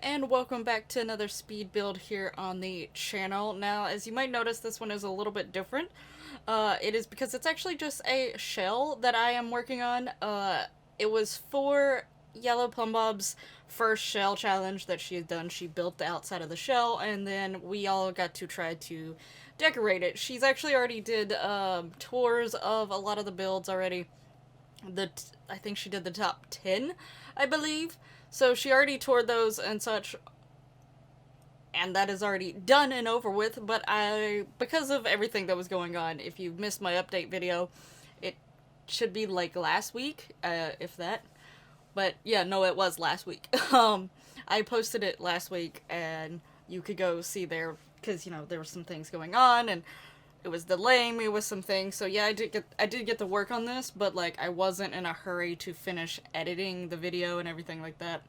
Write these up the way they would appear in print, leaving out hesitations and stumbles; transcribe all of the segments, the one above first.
And welcome back to another speed build here on the channel. Now, as you might notice, this one is a little bit different. It is because it's actually just a shell that I am working on. It was for YellowPlumbob's first shell challenge that she had done. She built the outside of the shell, and then we all got to try to decorate it. She's actually already did tours of a lot of the builds already. I think she did the top 10, I believe. So she already toured those and such, and that is already done and over with, but because of everything that was going on, if you missed my update video, it should be like last week, if that. But yeah, no, it was last week. I posted it last week, and you could go see there, because, you know, there were some things going on, and it was delaying me with some things. So yeah, I did get to work on this, but like I wasn't in a hurry to finish editing the video and everything like that.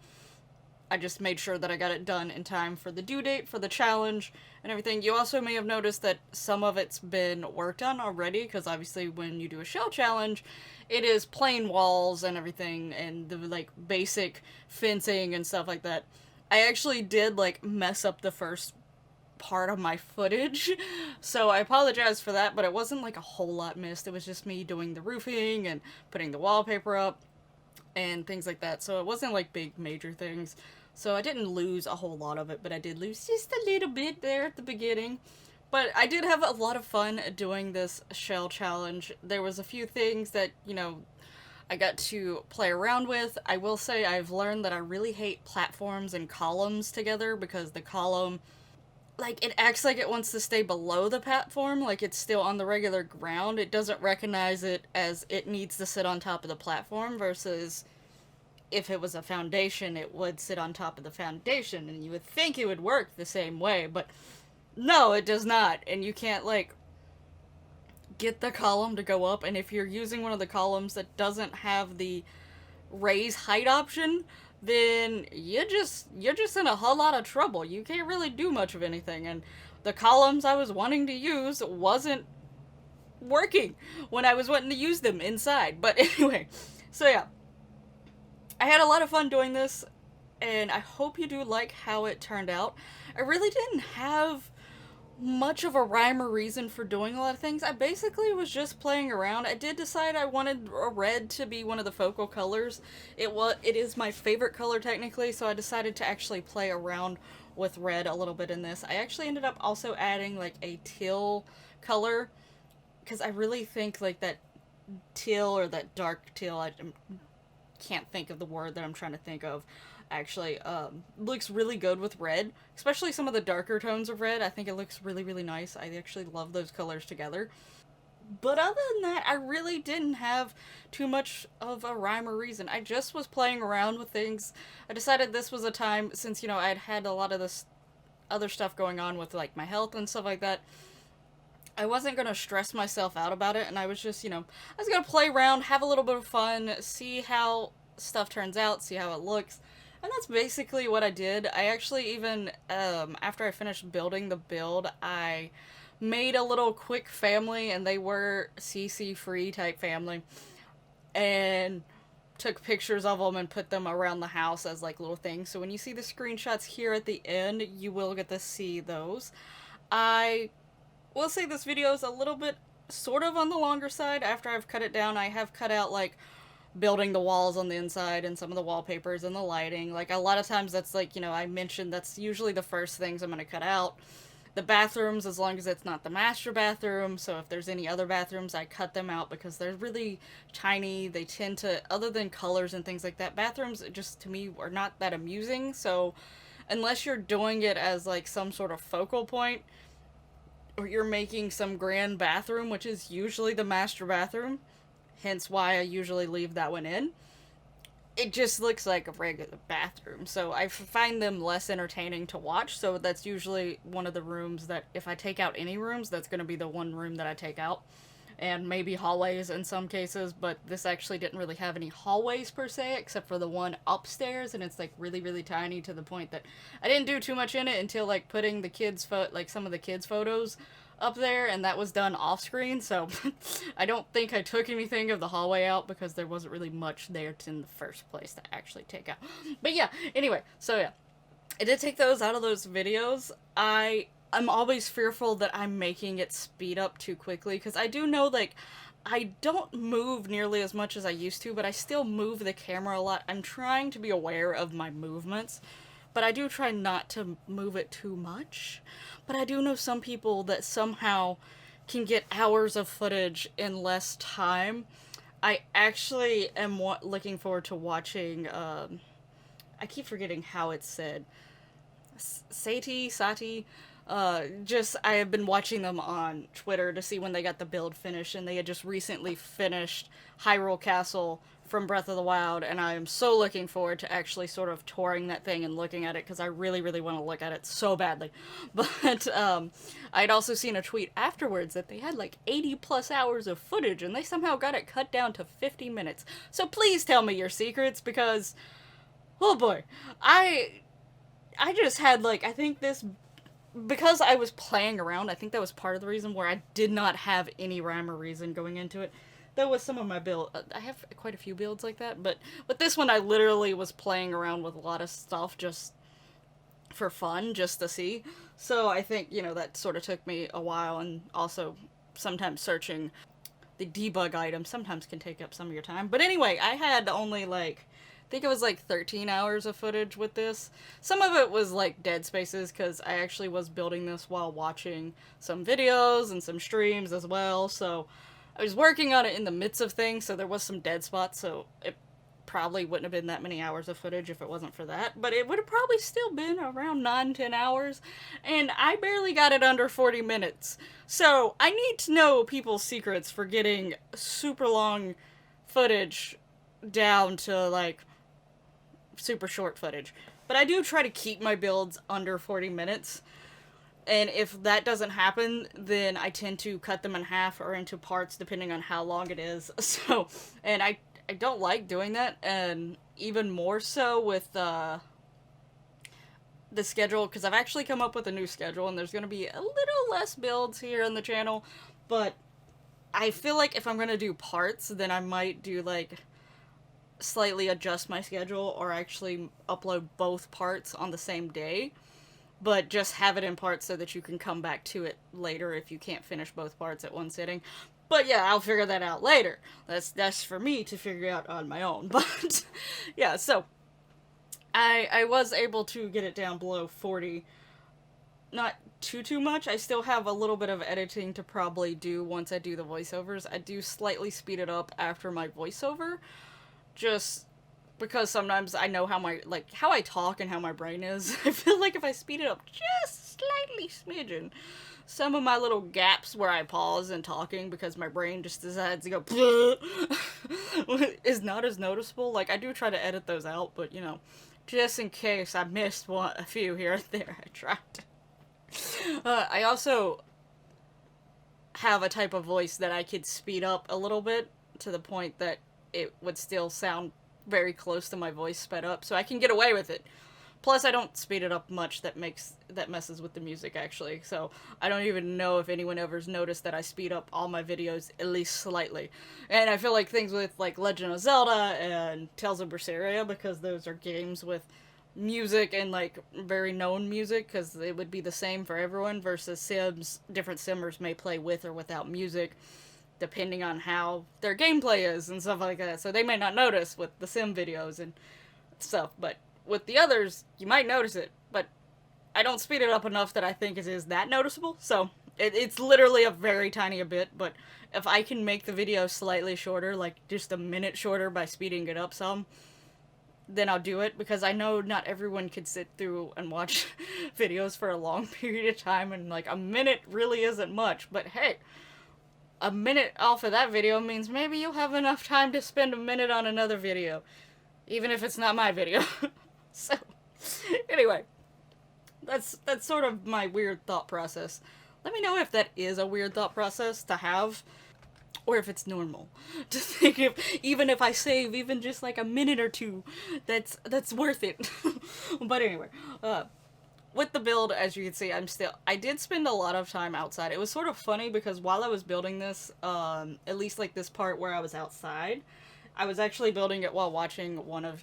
I just made sure that I got it done in time for the due date for the challenge and everything. You also may have noticed that some of it's been worked on already, because obviously when you do a shell challenge, it is plain walls and everything and the like basic fencing and stuff like that. I actually did like mess up the first part of my footage, so I apologize for that, but it wasn't like a whole lot missed. It was just me doing the roofing and putting the wallpaper up and things like that, so it wasn't like big major things. So I didn't lose a whole lot of it, but I did lose just a little bit there at the beginning. But I did have a lot of fun doing this shell challenge. There was a few things that, you know, I got to play around with. I will say I've learned that I really hate platforms and columns together, because the column, like, it acts like it wants to stay below the platform, like it's still on the regular ground. It doesn't recognize it as it needs to sit on top of the platform, versus if it was a foundation, it would sit on top of the foundation, and you would think it would work the same way, but no, it does not, and you can't, like, get the column to go up, and if you're using one of the columns that doesn't have the raise height option, then you're just in a whole lot of trouble. You can't really do much of anything, and the columns I was wanting to use wasn't working when I was wanting to use them inside. But anyway, so yeah, I had a lot of fun doing this, and I hope you do like how it turned out. I really didn't have much of a rhyme or reason for doing a lot of things. I basically was just playing around. I did decide I wanted a red to be one of the focal colors. It is my favorite color technically, so I decided to actually play around with red a little bit in this. I actually ended up also adding like a teal color, because I really think like that teal, or that dark teal, I can't think of the word that I'm trying to think of, actually looks really good with red, especially some of the darker tones of red. I think it looks really, really nice. I actually love those colors together. But other than that, I really didn't have too much of a rhyme or reason. I just was playing around with things. I decided this was a time, since, you know, I'd had a lot of this other stuff going on with like my health and stuff like that, I wasn't gonna stress myself out about it, and I was just, you know, I was gonna play around, have a little bit of fun, see how stuff turns out, see how it looks. And that's basically what I did. I actually even, after I finished building the build, I made a little quick family, and they were CC free type family, and took pictures of them and put them around the house as like little things. So when you see the screenshots here at the end, you will get to see those. I will say this video is a little bit sort of on the longer side. After I've cut it down, I have cut out like building the walls on the inside and some of the wallpapers and the lighting. Like a lot of times that's like, you know, I mentioned that's usually the first things I'm going to cut out. The bathrooms, as long as it's not the master bathroom, so if there's any other bathrooms, I cut them out because they're really tiny. They tend to, other than colors and things like that, bathrooms just to me are not that amusing. So unless you're doing it as like some sort of focal point, or you're making some grand bathroom, which is usually the master bathroom, hence why I usually leave that one in, it just looks like a regular bathroom. So I find them less entertaining to watch, so that's usually one of the rooms that, if I take out any rooms, that's going to be the one room that I take out. And maybe hallways in some cases, but this actually didn't really have any hallways per se, except for the one upstairs, and it's like really, really tiny, to the point that I didn't do too much in it until like putting the kids' like some of the kids' photos up there, and that was done off screen, so I don't think I took anything of the hallway out because there wasn't really much there in the first place to actually take out. But yeah, anyway, so yeah. I did take those out of those videos. I'm always fearful that I'm making it speed up too quickly, because I do know, like, I don't move nearly as much as I used to, but I still move the camera a lot. I'm trying to be aware of my movements, but I do try not to move it too much. But I do know some people that somehow can get hours of footage in less time. I actually am looking forward to watching, I keep forgetting how it's said. Sati, I have been watching them on Twitter to see when they got the build finished, and they had just recently finished Hyrule Castle from Breath of the Wild, and I am so looking forward to actually sort of touring that thing and looking at it, because I really, really want to look at it so badly. But, I'd also seen a tweet afterwards that they had like 80 plus hours of footage, and they somehow got it cut down to 50 minutes. So please tell me your secrets, because, oh boy, I just had, like, I think this, because I was playing around, I think that was part of the reason where I did not have any rhyme or reason going into it. That was some of my build. I have quite a few builds like that, but with this one I literally was playing around with a lot of stuff just for fun, just to see. So I think, you know, that sort of took me a while, and also sometimes searching the debug item sometimes can take up some of your time. But anyway, I had only, like, I think it was like 13 hours of footage with this. Some of it was like dead spaces, because I actually was building this while watching some videos and some streams as well, so I was working on it in the midst of things, so there was some dead spots, so it probably wouldn't have been that many hours of footage if it wasn't for that, but it would have probably still been around 9-10 hours, and I barely got it under 40 minutes. So I need to know people's secrets for getting super long footage down to, like, super short footage. But I do try to keep my builds under 40 minutes. And if that doesn't happen, then I tend to cut them in half or into parts depending on how long it is. So, and I don't like doing that, and even more so with the schedule, because I've actually come up with a new schedule, and there's going to be a little less builds here on the channel, but I feel like if I'm going to do parts, then I might do, like, slightly adjust my schedule, or actually upload both parts on the same day, but just have it in parts so that you can come back to it later if you can't finish both parts at one sitting. But yeah, I'll figure that out later. That's for me to figure out on my own. But yeah, so I was able to get it down below 40. Not too much. I still have a little bit of editing to probably do once I do the voiceovers. I do slightly speed it up after my voiceover, just because sometimes I know how how I talk and how my brain is. I feel like if I speed it up just slightly smidgen, some of my little gaps where I pause in talking because my brain just decides to go is not as noticeable. Like, I do try to edit those out, but, you know, just in case I missed a few here and there, I tried to. I also have a type of voice that I could speed up a little bit to the point that it would still sound very close to my voice sped up, so I can get away with it. Plus, I don't speed it up much that messes with the music, actually, so I don't even know if anyone ever's noticed that I speed up all my videos at least slightly. And I feel like things with, like, Legend of Zelda and Tales of Berseria, because those are games with music and, like, very known music, because it would be the same for everyone, versus Sims, different Simmers may play with or without music, depending on how their gameplay is and stuff like that. So they may not notice with the Sim videos and stuff, but with the others, you might notice it. But I don't speed it up enough that I think it is that noticeable. So it's literally a very tiny bit, but if I can make the video slightly shorter, like just a minute shorter by speeding it up some, then I'll do it, because I know not everyone could sit through and watch videos for a long period of time, and, like, a minute really isn't much, but hey, a minute off of that video means maybe you'll have enough time to spend a minute on another video, even if it's not my video. So, anyway, that's sort of my weird thought process. Let me know if that is a weird thought process to have, or if it's normal to think even if I save even just like a minute or two, that's worth it. But anyway, with the build, as you can see, I did spend a lot of time outside. It was sort of funny because while I was building this, at least like this part where I was outside, I was actually building it while watching one of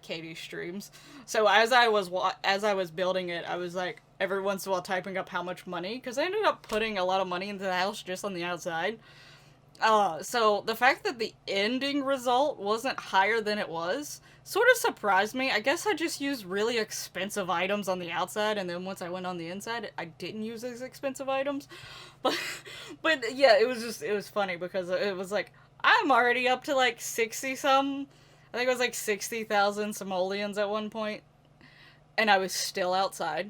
Catie's streams. So as I was building it, I was like every once in a while typing up how much money, because I ended up putting a lot of money into the house just on the outside. So the fact that the ending result wasn't higher than it was sort of surprised me. I guess I just used really expensive items on the outside, and then once I went on the inside, I didn't use those expensive items. But, but yeah, it was funny because it was like, I'm already up to like 60 some, I think it was like 60,000 simoleons at one point, and I was still outside.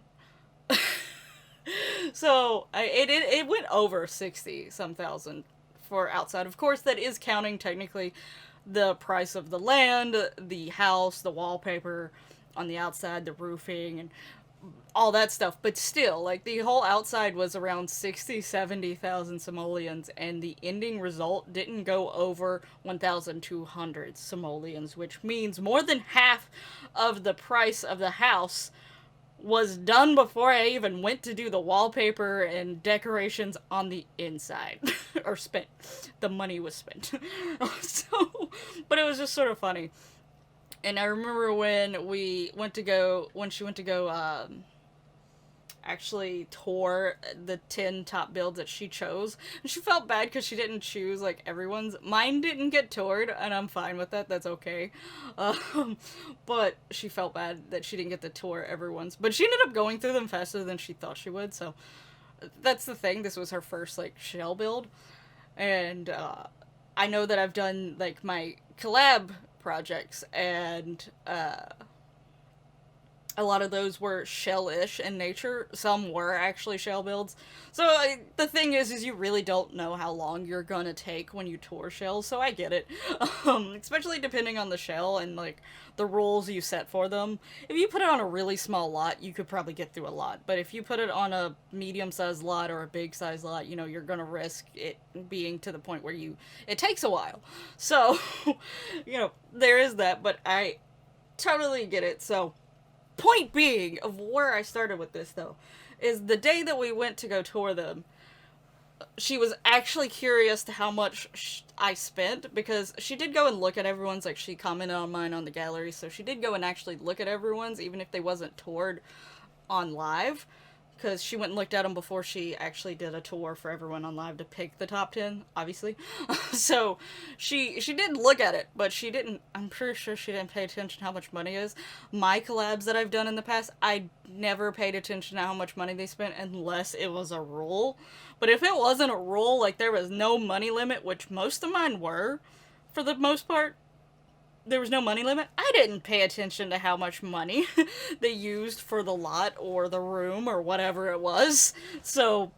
So it went over 60 some thousand for outside. Of course, that is counting technically the price of the land, the house, the wallpaper on the outside, the roofing, and all that stuff. But still, like, the whole outside was around 60, 70,000 simoleons, and the ending result didn't go over 1,200 simoleons, which means more than half of the price of the house was done before I even went to do the wallpaper and decorations on the inside. Or spent. The money was spent. So, but it was just sort of funny. And I remember when she went to go, actually tour the 10 top builds that she chose. And she felt bad because she didn't choose, like, everyone's. Mine didn't get toured, and I'm fine with that. That's okay. But she felt bad that she didn't get to tour everyone's. But she ended up going through them faster than she thought she would, so that's the thing. This was her first, like, shell build. And, I know that I've done, like, my collab projects, and, a lot of those were shell-ish in nature. Some were actually shell builds. So the thing is you really don't know how long you're gonna take when you tour shells, so I get it. Especially depending on the shell and, like, the rules you set for them. If you put it on a really small lot, you could probably get through a lot. But if you put it on a medium-sized lot or a big-sized lot, you know, you're gonna risk it being to the point where it takes a while. So, you know, there is that, but I totally get it, so... Point being, of where I started with this, though, is the day that we went to go tour them, she was actually curious to how much I spent, because she did go and look at everyone's, like, she commented on mine on the gallery, so she did go and actually look at everyone's, even if they wasn't toured on live, because she went and looked at them before she actually did a tour for everyone on live to pick the top 10, obviously. So she did look at it, but she didn't, I'm pretty sure she didn't pay attention to how much money is. My collabs that I've done in the past, I never paid attention to how much money they spent unless it was a rule. But if it wasn't a rule, like there was no money limit, which most of mine were, for the most part, there was no money limit, I didn't pay attention to how much money they used for the lot or the room or whatever it was. So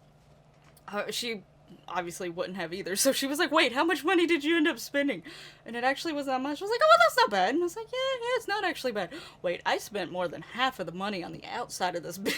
she obviously wouldn't have either. So she was like, wait, how much money did you end up spending? And it actually wasn't that much. I was like, oh, that's not bad. And I was like, yeah, it's not actually bad. Wait, I spent more than half of the money on the outside of this bit.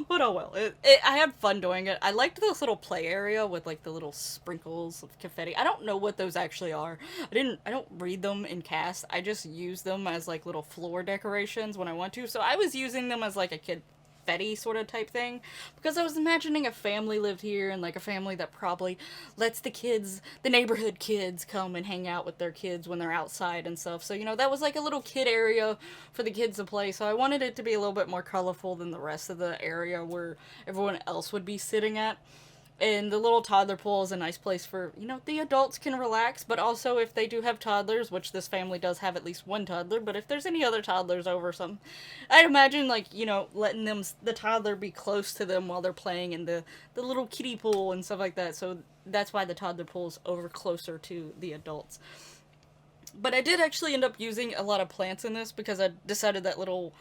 But oh well, I had fun doing it. I liked this little play area with, like, the little sprinkles of confetti. I don't know what those actually are. I don't read them in cast. I just use them as, like, little floor decorations when I want to. So I was using them as, like, a confetti sort of type thing, because I was imagining a family lived here, and, like, a family that probably lets the neighborhood kids come and hang out with their kids when they're outside and stuff. So, you know, that was like a little kid area for the kids to play. So I wanted it to be a little bit more colorful than the rest of the area where everyone else would be sitting at. And the little toddler pool is a nice place for, you know, the adults can relax, but also if they do have toddlers, which this family does have at least one toddler, but if there's any other toddlers over or something, I'd imagine, like, you know, letting the toddler be close to them while they're playing in the little kiddie pool and stuff like that. So that's why the toddler pool's over closer to the adults. But I did actually end up using a lot of plants in this because I decided that little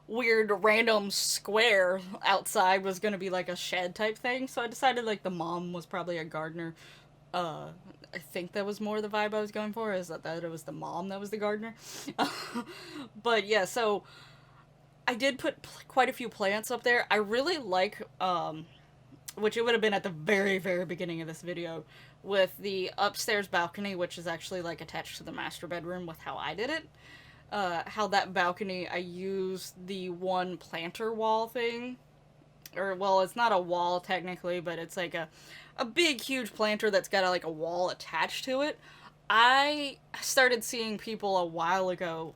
weird random square outside was gonna be like a shed type thing, so I decided, like, the mom was probably a gardener. I think that was more the vibe I was going for, is that it was the mom that was the gardener. But yeah, so I did put quite a few plants up there. I really like, which it would have been at the very, very beginning of this video, with the upstairs balcony, which is actually, like, attached to the master bedroom with how I did it. how that balcony, I used the one planter wall thing. Or, well, it's not a wall technically, but it's like a big, huge planter that's got like a wall attached to it. I started seeing people a while ago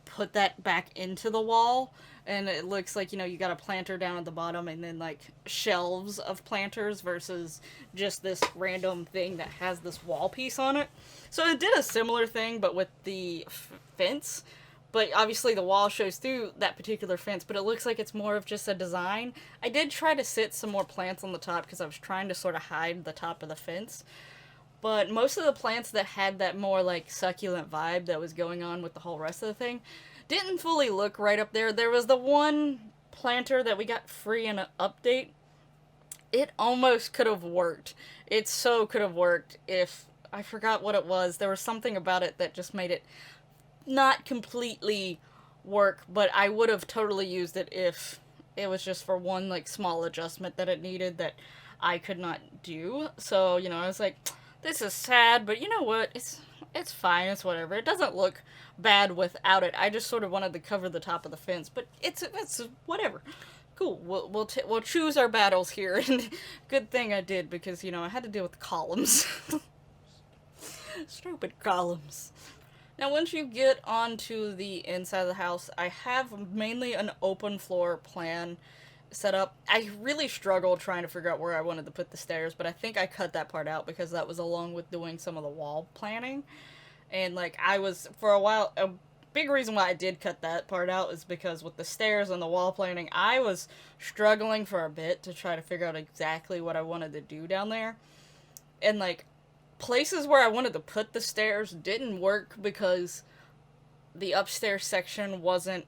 put that back into the wall, and it looks like, you know, you got a planter down at the bottom and then like shelves of planters versus just this random thing that has this wall piece on it. So it did a similar thing but with the fence, but obviously the wall shows through that particular fence, but it looks like it's more of just a design. I did try to sit some more plants on the top because I was trying to sort of hide the top of the fence. But most of the plants that had that more like succulent vibe that was going on with the whole rest of the thing didn't fully look right up there. There was the one planter that we got free in an update. It almost could have worked. It so could have worked if, I forgot what it was. There was something about it that just made it not completely work, but I would have totally used it if it was just for one like small adjustment that it needed that I could not do. So, you know, I was like, this is sad, but you know what? It's fine. It's whatever. It doesn't look bad without it. I just sort of wanted to cover the top of the fence, but it's whatever. Cool. We'll choose our battles here, and good thing I did because, you know, I had to deal with columns. Stupid columns. Now, once you get onto the inside of the house, I have mainly an open floor plan set up. I really struggled trying to figure out where I wanted to put the stairs, but I think I cut that part out because that was along with doing some of the wall planning. And, like, I was, for a while, a big reason why I did cut that part out is because with the stairs and the wall planning, I was struggling for a bit to try to figure out exactly what I wanted to do down there. And, like, places where I wanted to put the stairs didn't work because the upstairs section wasn't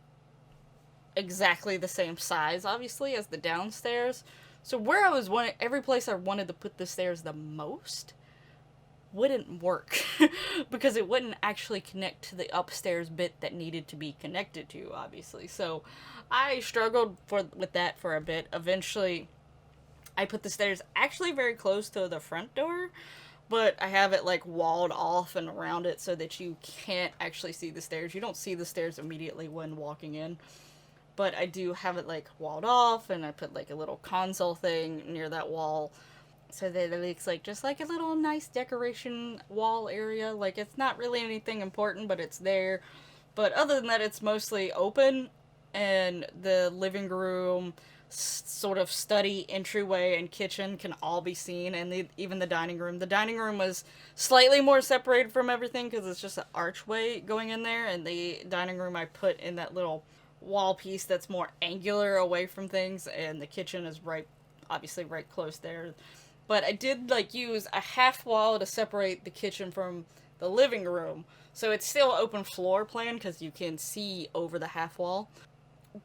exactly the same size, obviously, as the downstairs. So where I was every place I wanted to put the stairs the most wouldn't work because it wouldn't actually connect to the upstairs bit that needed to be connected to, obviously. So I struggled with that for a bit. Eventually, I put the stairs actually very close to the front door, but I have it like walled off and around it so that you can't actually see the stairs. You don't see the stairs immediately when walking in. But I do have it like walled off, and I put like a little console thing near that wall so that it looks like just like a little nice decoration wall area. Like, it's not really anything important, but it's there. But other than that, it's mostly open, and the living room, sort of study, entryway, and kitchen can all be seen, and even the dining room. The dining room was slightly more separated from everything because it's just an archway going in there, and the dining room I put in that little wall piece that's more angular away from things, and the kitchen is obviously right close there. But I did like use a half wall to separate the kitchen from the living room, so it's still open floor plan because you can see over the half wall,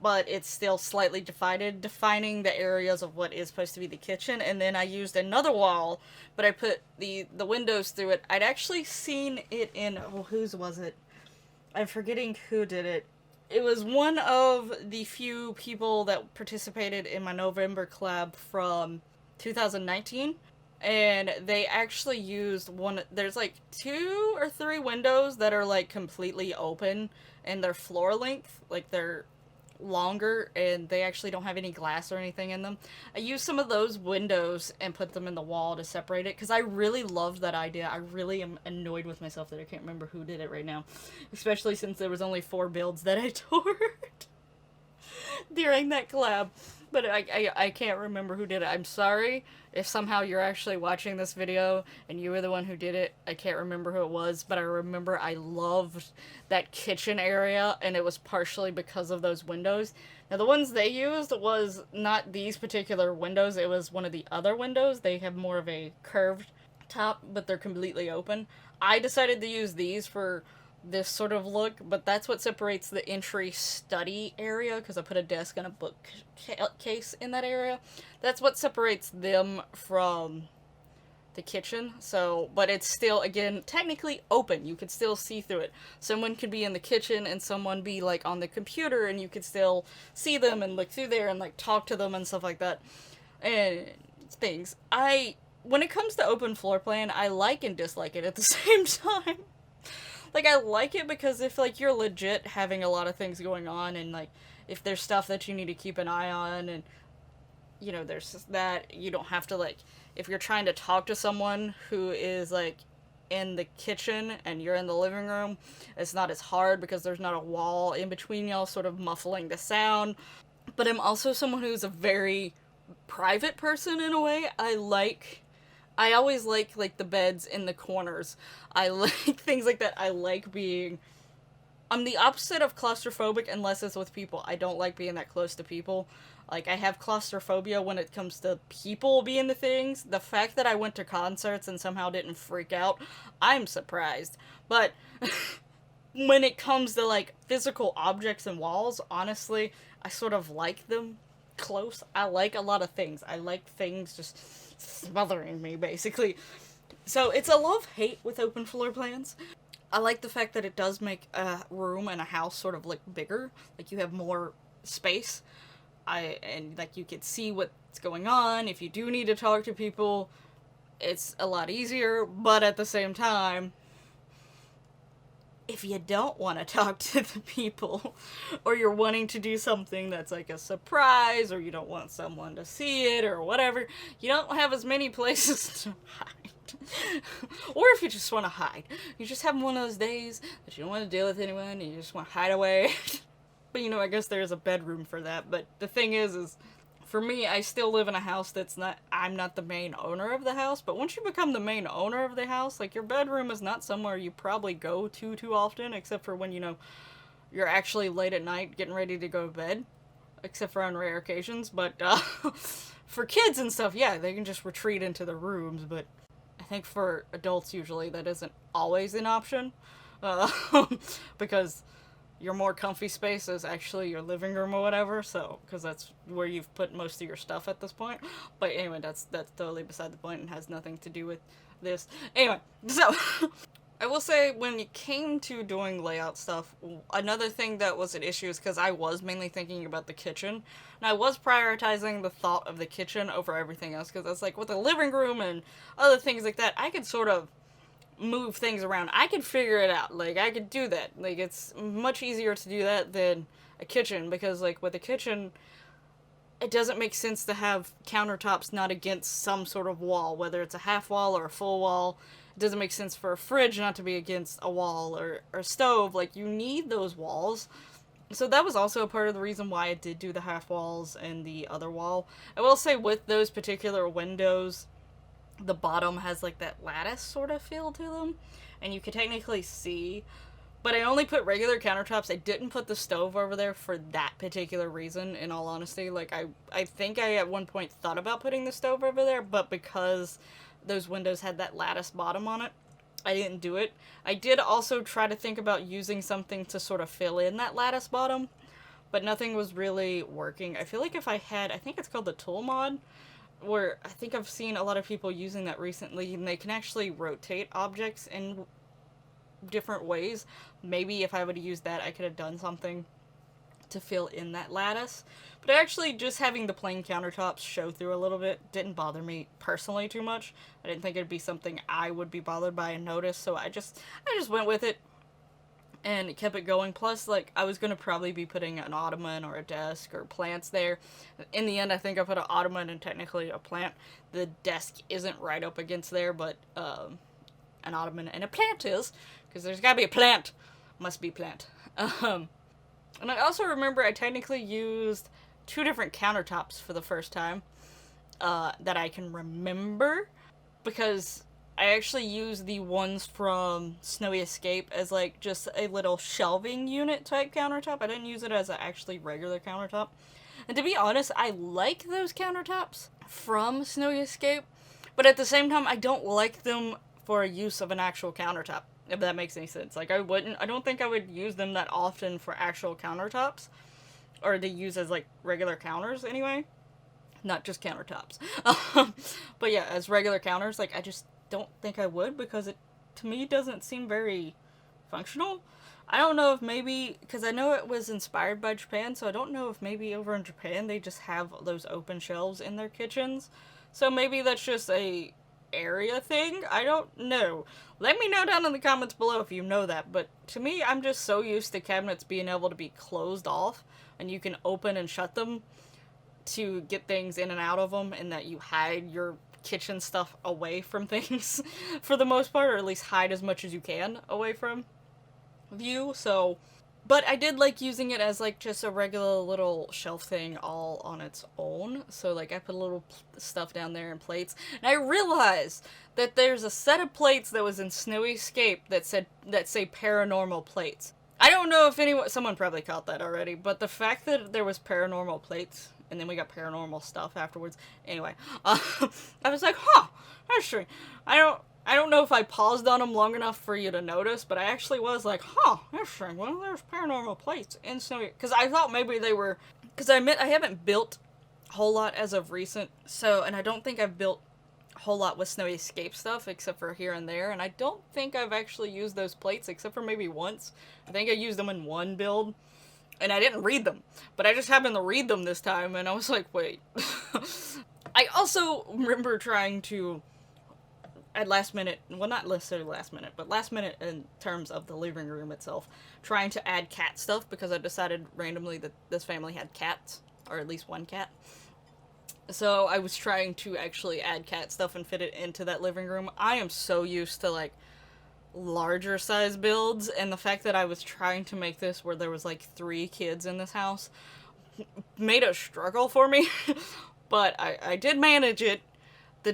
but it's still slightly defining the areas of what is supposed to be the kitchen. And then I used another wall, but I put the windows through it. I'd actually seen it in, whose was it? I'm forgetting who did it. It was one of the few people that participated in my November collab from 2019, and they actually used there's like 2 or 3 windows that are like completely open, and they're floor length, like they're longer, and they actually don't have any glass or anything in them. I used some of those windows and put them in the wall to separate it because I really loved that idea. I really am annoyed with myself that I can't remember who did it right now, especially since there was only 4 builds that I toured during that collab. But I can't remember who did it. I'm sorry if somehow you're actually watching this video and you were the one who did it. I can't remember who it was, but I remember I loved that kitchen area, and it was partially because of those windows. Now, the ones they used was not these particular windows. It was one of the other windows. They have more of a curved top, but they're completely open. I decided to use these for this sort of look, but that's what separates the entry study area, because I put a desk and a bookcase in that area. That's what separates them from the kitchen. So, but it's still, again, technically open. You could still see through it. Someone could be in the kitchen and someone be like on the computer, and you could still see them and look through there and like talk to them and stuff like that. And things. When it comes to open floor plan, I like and dislike it at the same time. like, I like it because if, like, you're legit having a lot of things going on, and, like, if there's stuff that you need to keep an eye on, and, you know, there's that, you don't have to, like, if you're trying to talk to someone who is, like, in the kitchen and you're in the living room, it's not as hard because there's not a wall in between y'all sort of muffling the sound. But I'm also someone who's a very private person in a way. I always like the beds in the corners. I like things like that. I'm the opposite of claustrophobic unless it's with people. I don't like being that close to people. Like, I have claustrophobia when it comes to people being the things. The fact that I went to concerts and somehow didn't freak out, I'm surprised. But when it comes to, like, physical objects and walls, honestly, I sort of like them close. I like a lot of things. I like things just smothering me, basically. So it's a love-hate with open floor plans. I like the fact that it does make a room and a house sort of look bigger. Like, you have more space. And like, you can see what's going on. If you do need to talk to people, it's a lot easier. But at the same time, if you don't want to talk to the people, or you're wanting to do something that's like a surprise, or you don't want someone to see it, or whatever, you don't have as many places to hide. Or if you just want to hide, you just have one of those days that you don't want to deal with anyone, and you just want to hide away. But, you know, I guess there's a bedroom for that. But the thing is for me, I still live in a house I'm not the main owner of the house. But once you become the main owner of the house, like, your bedroom is not somewhere you probably go to too often, except for when, you know, you're actually late at night getting ready to go to bed. Except for on rare occasions. But, for kids and stuff, yeah, they can just retreat into their rooms. But I think for adults, usually, that isn't always an option. Because your more comfy space is actually your living room or whatever, so, because that's where you've put most of your stuff at this point. But anyway, that's totally beside the point and has nothing to do with this. Anyway, so, I will say, when it came to doing layout stuff, another thing that was an issue is because I was mainly thinking about the kitchen, and I was prioritizing the thought of the kitchen over everything else, because it's like, with the living room and other things like that, I could sort of move things around. I could figure it out. Like, I could do that. Like, it's much easier to do that than a kitchen, because, like, with a kitchen, it doesn't make sense to have countertops not against some sort of wall, whether it's a half wall or a full wall. It doesn't make sense for a fridge not to be against a wall or a stove. Like, you need those walls. So that was also a part of the reason why I did do the half walls and the other wall. I will say, with those particular windows, the bottom has, like, that lattice sort of feel to them, and you can technically see, but I only put regular countertops. I didn't put the stove over there for that particular reason, in all honesty. Like, I think I at one point thought about putting the stove over there, but because those windows had that lattice bottom on it, I didn't do it. I did also try to think about using something to sort of fill in that lattice bottom, but nothing was really working. I feel like if I think it's called the tool mod, where I think I've seen a lot of people using that recently, and they can actually rotate objects in different ways. Maybe if I would have used that, I could have done something to fill in that lattice. But actually, just having the plain countertops show through a little bit didn't bother me personally too much. I didn't think it'd be something I would be bothered by and notice, so I just went with it and kept it going. Plus, like, I was going to probably be putting an ottoman or a desk or plants there. In the end, I think I put an ottoman and technically a plant. The desk isn't right up against there, but an ottoman and a plant is, because there's got to be a plant. Must be plant. And I also remember I technically used 2 different countertops for the first time that I can remember, because I actually used the ones from Snowy Escape as, like, just a little shelving unit type countertop. I didn't use it as an actually regular countertop. And to be honest, I like those countertops from Snowy Escape, but at the same time, I don't like them for a use of an actual countertop, if that makes any sense. Like, I don't think I would use them that often for actual countertops, or to use as, like, regular counters anyway. Not just countertops. But yeah, as regular counters, like, I just don't think I would, because it, to me, doesn't seem very functional. I don't know if maybe, because I know it was inspired by Japan, so I don't know if maybe over in Japan they just have those open shelves in their kitchens. So maybe that's just a area thing. I don't know. Let me know down in the comments below if you know that, but to me, I'm just so used to cabinets being able to be closed off, and you can open and shut them to get things in and out of them, and that you hide your kitchen stuff away from things for the most part, or at least hide as much as you can away from view. So, but I did like using it as like just a regular little shelf thing all on its own. So like I put a little stuff down there and plates, and I realized that there's a set of plates that was in Snowy Escape that say paranormal plates. I don't know if someone probably caught that already, but the fact that there was paranormal plates, and then we got paranormal stuff afterwards. Anyway, I was like, huh, that's strange. I don't know if I paused on them long enough for you to notice, but I actually was like, huh, that's strange. Well, there's paranormal plates in Snowy, because I thought maybe they were, because I haven't built a whole lot as of recent, so, and I don't think I've built a whole lot with Snowy Escape stuff, except for here and there, and I don't think I've actually used those plates, except for maybe once. I think I used them in one build, and I didn't read them, but I just happened to read them this time, and I was like, wait. I also remember trying to, at last minute, well, not necessarily last minute, but last minute in terms of the living room itself, trying to add cat stuff, because I decided randomly that this family had cats, or at least one cat. So I was trying to actually add cat stuff and fit it into that living room. I am so used to, like, larger size builds, and the fact that I was trying to make this where there was like 3 kids in this house made a struggle for me. But I did manage it. I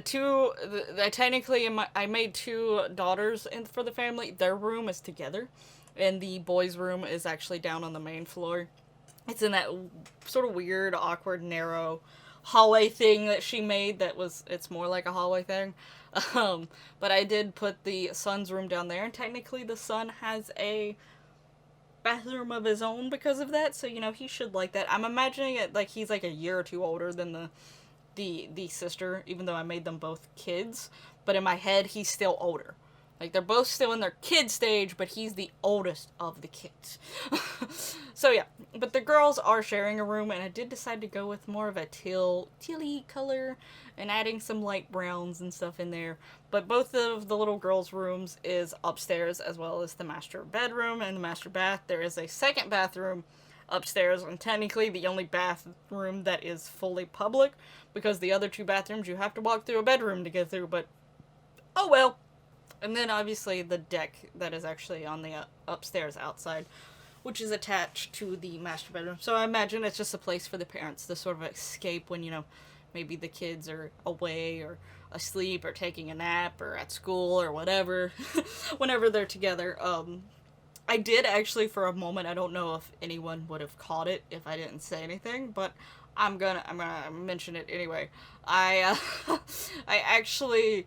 made 2 daughters for the family. Their room is together, and the boys' room is actually down on the main floor. It's in that sort of weird, awkward, narrow hallway thing that she made it's more like a hallway thing. But I did put the son's room down there, and technically the son has a bathroom of his own because of that, so, you know, he should like that. I'm imagining it like he's like a year or 2 older than the sister, even though I made them both kids, but in my head, he's still older. Like, they're both still in their kid stage, but he's the oldest of the kids. So, yeah. But the girls are sharing a room, and I did decide to go with more of a tealy color, and adding some light browns and stuff in there. But both of the little girls' rooms is upstairs, as well as the master bedroom and the master bath. There is a second bathroom upstairs, and technically the only bathroom that is fully public, because the other 2 bathrooms you have to walk through a bedroom to get through, but oh well. And then obviously the deck that is actually on the upstairs outside, which is attached to the master bedroom. So I imagine it's just a place for the parents to sort of escape when, you know, maybe the kids are away or asleep or taking a nap or at school or whatever, whenever they're together. I did actually, for a moment, I don't know if anyone would have caught it if I didn't say anything, but I'm gonna mention it anyway. I actually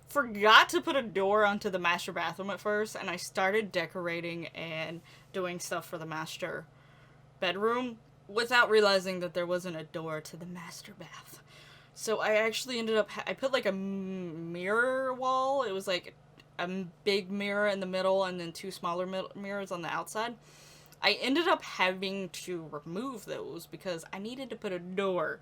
forgot to put a door onto the master bathroom at first, and I started decorating and doing stuff for the master bedroom without realizing that there wasn't a door to the master bath. So I actually ended up, I put like a mirror wall. It was like a big mirror in the middle and then 2 smaller mirrors on the outside. I ended up having to remove those because I needed to put a door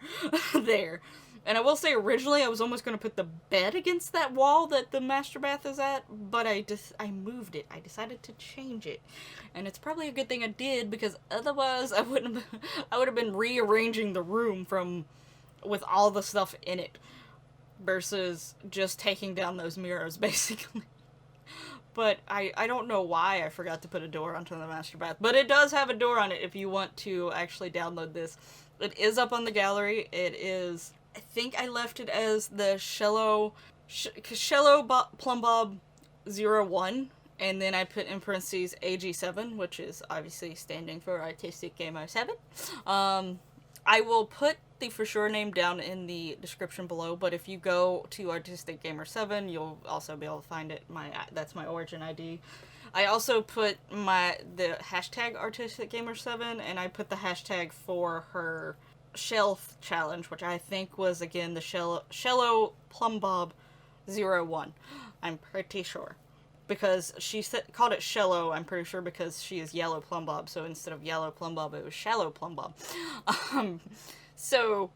there. And I will say, originally I was almost going to put the bed against that wall that the master bath is at, but I moved it. I decided to change it. And it's probably a good thing I did, because otherwise I would have been rearranging the room with all the stuff in it versus just taking down those mirrors, basically. But I don't know why I forgot to put a door onto the master bath. But it does have a door on it if you want to actually download this. It is up on the gallery. It is, I think I left it as the ShellowPlumbob 01. And then I put in parentheses AG7, which is obviously standing for Artistic Gamer 7. I will put the for sure name down in the description below, but if you go to Artistic Gamer 7, you'll also be able to find it. That's my origin ID. I also put the hashtag Artistic Gamer 7, and I put the hashtag for her shelf challenge, which I think was again the ShellowPlumbob 01. I'm pretty sure. Because she called it Shellow, I'm pretty sure, because she is YellowPlumbob, so instead of YellowPlumbob, it was ShellowPlumbob. So,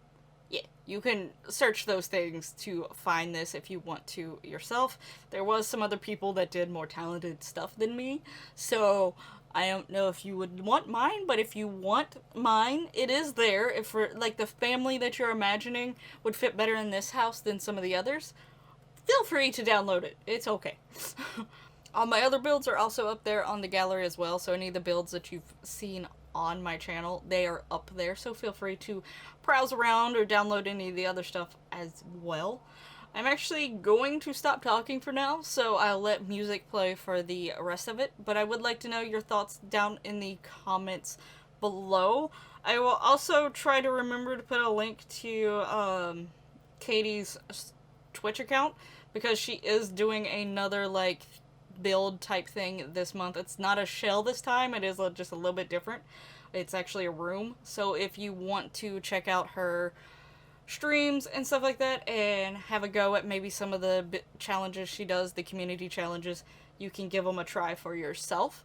yeah, you can search those things to find this if you want to yourself. There was some other people that did more talented stuff than me, so I don't know if you would want mine, but if you want mine, it is there. If for like the family that you're imagining would fit better in this house than some of the others, feel free to download it. It's okay. All my other builds are also up there on the gallery as well, so any of the builds that you've seen on my channel, they are up there, so feel free to browse around or download any of the other stuff as well. I'm actually going to stop talking for now, so I'll let music play for the rest of it, but I would like to know your thoughts down in the comments below. I will also try to remember to put a link to Catie's Twitch account, because she is doing another like build type thing this month. It's not a shell this time, it is just a little bit different. It's actually a room, so if you want to check out her streams and stuff like that and have a go at maybe some of the challenges she does, the community challenges, you can give them a try for yourself.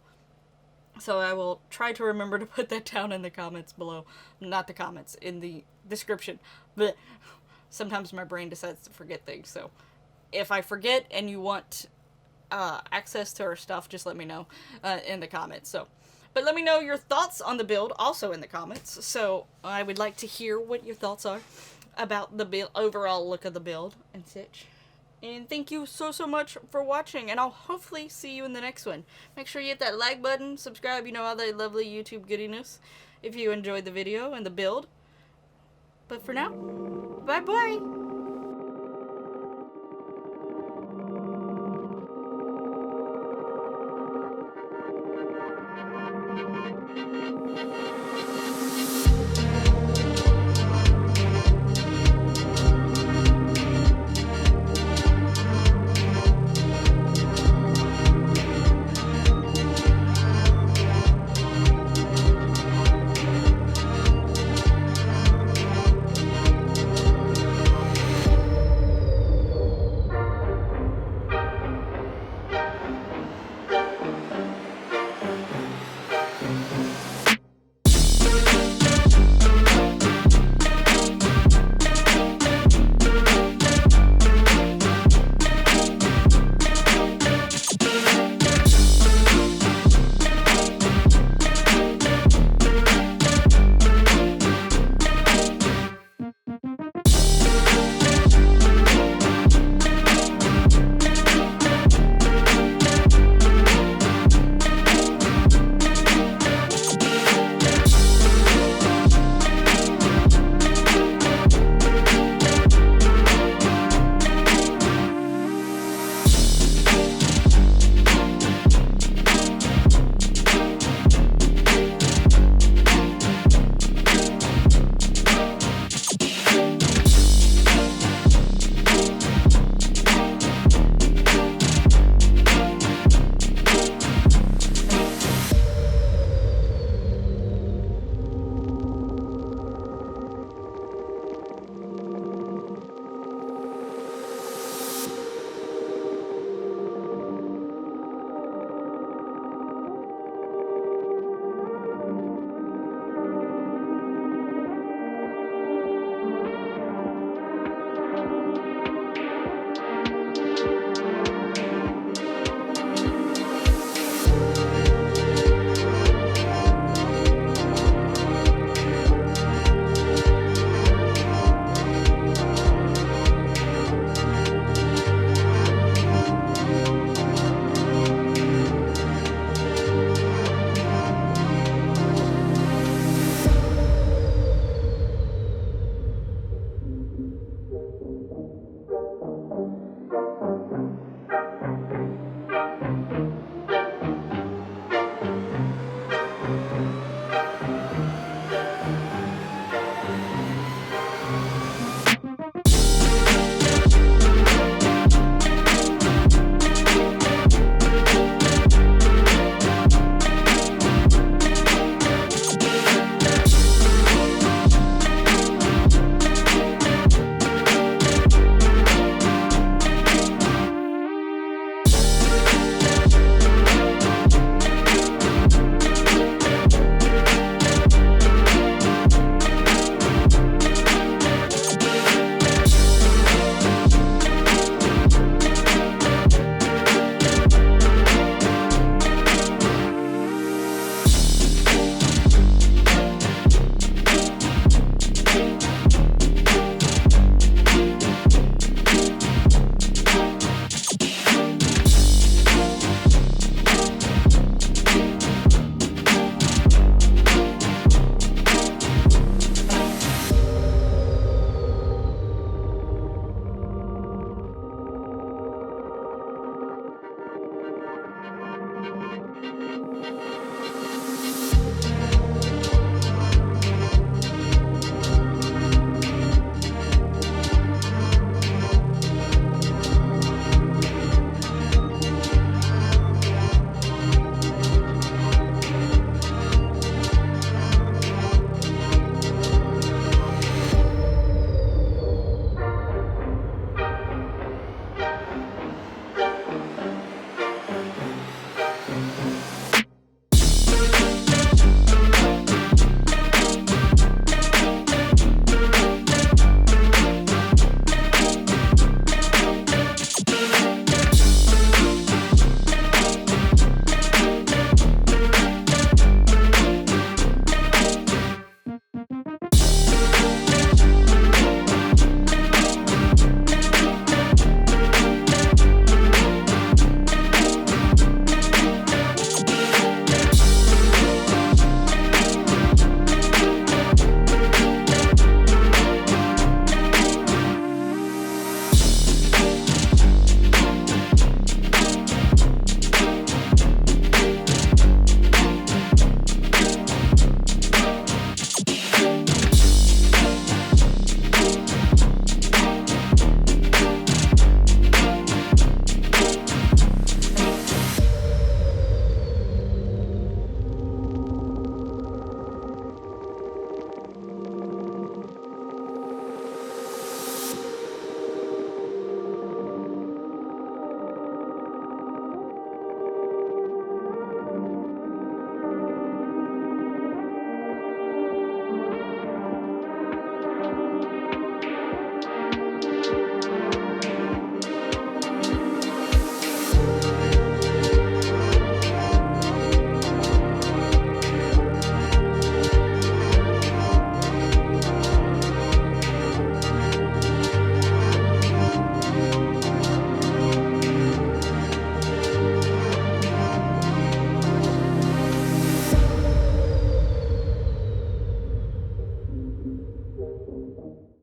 So I will try to remember to put that down in the comments below. Not the comments, in the description. But sometimes my brain decides to forget things, so if I forget and you want access to her stuff, just let me know in the comments. But let me know your thoughts on the build also in the comments. So I would like to hear what your thoughts are about the build, overall look of the build and such. And thank you so much for watching, and I'll hopefully see you in the next one. Make sure you hit that like button, subscribe, you know, all that lovely YouTube goodiness if you enjoyed the video and the build. But for now, bye bye!